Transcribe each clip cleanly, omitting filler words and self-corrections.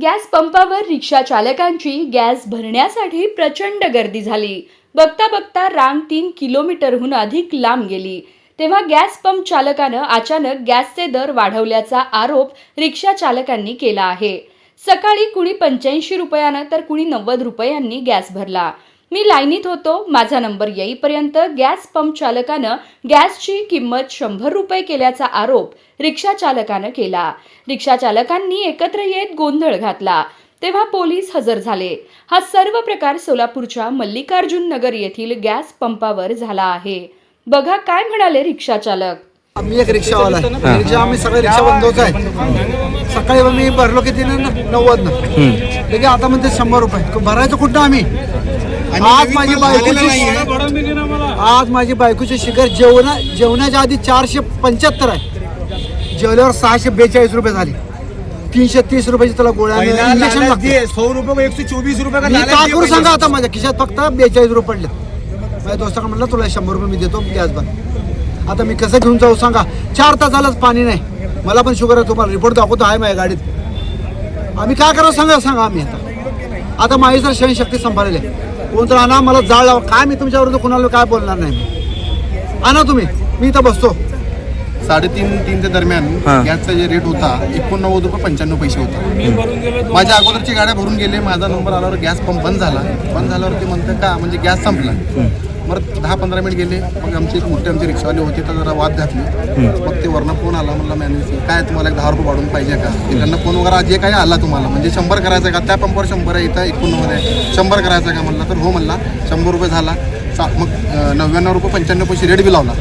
Gas पंपावर रिक्षा चालकांची gas भरण्यासाठी प्रचंड गर्दी झाली। बघता बघता रांग 3 किलोमीटरहून अधिक लांब गेली। तेव्हा गॅस पंप चालकानं अचानक गॅसचे दर वाढवल्याचा आरोप रिक्षा चालकांनी केला आहे। सकाळी कुणी 85 रुपयानं तर कुणी 90 रुपयांनी गॅस भरला। मी लाईनीत होतो, माझा नंबर येईपर्यंत गॅस पंप चालकानं गॅसची किंमत 100 रुपये केल्याचा आरोप रिक्षा चालकानं केला। रिक्षा चालकांनी एकत्र येत गोंधळ घातला, तेव्हा पोलीस हजर झाले। हा सर्व प्रकार सोलापूरच्या मल्लिकार्जुन नगर येथील गॅस पंपावर झाला आहे। बघा काय म्हणाले रिक्षा चालक। आम्ही एक रिक्षावाला आहे, रिक्षा आम्ही सगळे रिक्षा बंदच आहे। सकाळी मी भरलो किती 90 न, आता म्हणते 100 रुपये भरायचं कुठं आम्ही। आज माझी बायकोची शिखर जेवणाच्या आधी 475 आहे, जेवल्यावर 642 रुपये झाले। 330 रुपयाची त्याला गोळ्या इंजेक्शन लागते। 100 रुपये 124 रुपये मी काय करू सांगा, आता माझ्या खिशात फक्त 42 रुपये पडले। माझ्या दोस्ताकडे म्हणलं तुला 100 रुपये मी देतो गॅस भर। आता मी कसं घेऊन जाऊ सांगा, 4 तास झालंच पाणी नाही। मला पण शुगर आहे, तुम्हाला रिपोर्ट दाखवतो आहे माझ्या गाडीत। आम्ही काय करावं सांगा आम्ही आता माझी जर सहनशक्ती संभाळली कोण तर आणा, मला जाळ लावा काय, मी तुमच्यावर कोणाला काय बोलणार नाही। आणा तुम्ही, मी इथं बसतो। 3:30 दरम्यान गॅसचा जे रेट होता 89 रुपये 95 पैसे होता। माझ्या अगोदरची गाड्या भरून गेले, माझा नंबर आल्यावर गॅस पंप बंद झाल्यावर ते म्हणतं का म्हणजे गॅस संपला। मग 10-15 मिनिट गेले, मग आमची मोठे रिक्षावाले होते तर जरा वाद घातली। मग ते वरनं फोन आला, म्हणला मॅनेजर काय तुम्हाला 10 रुपये वाढून पाहिजे का, तिकडनं फोन वगैरे जे काही आला तुम्हाला म्हणजे 100 करायचं का, त्या पंपावर 100 आहे, इथं 89 आहे, 100 करायचं का म्हणला तर हो म्हणला। 100 रुपये झाला, मग 99 रुपये 95 पैसे रेट बी लावला,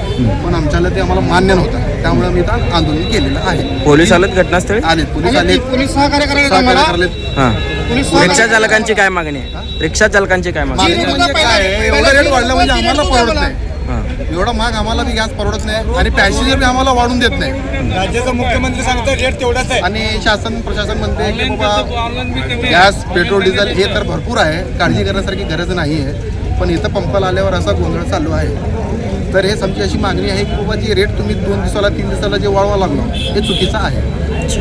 पण आमच्याला ते आम्हाला मान्य नव्हतं, त्यामुळे मी इथं आंदोलन केलेलं आहे। पोलीस आलेत घटनास्थळी? आलेत पोलीस आले, पोलीस सहकार्य करायला। रिक्षा चालकांची काय मागणी आहे? रिक्षा चालकांची काय मागणी म्हणजे काय, एवढा रेट वाढला म्हणजे आम्हाला परवडत नाही। एवढा महाग आम्हाला बी गॅस परवडत नाही आणि पॅसेंजर बी आम्हाला वाढून देत नाही। राज्याचा मुख्यमंत्री सांगतात रेट तेवढाच आहे आणि शासन प्रशासन म्हणते की बाबा गॅस पेट्रोल डिझेल हे तर भरपूर आहे, काळजी करण्यासारखी गरज नाही आहे, पण इथं पंपाला आल्यावर असा गोंधळ चालू आहे। तर हे आमची अशी मागणी आहे की बाबा जे रेट तुम्ही 2 दिवसाला 3 दिवसाला जे वाढवा लागलो हे चुकीचं आहे।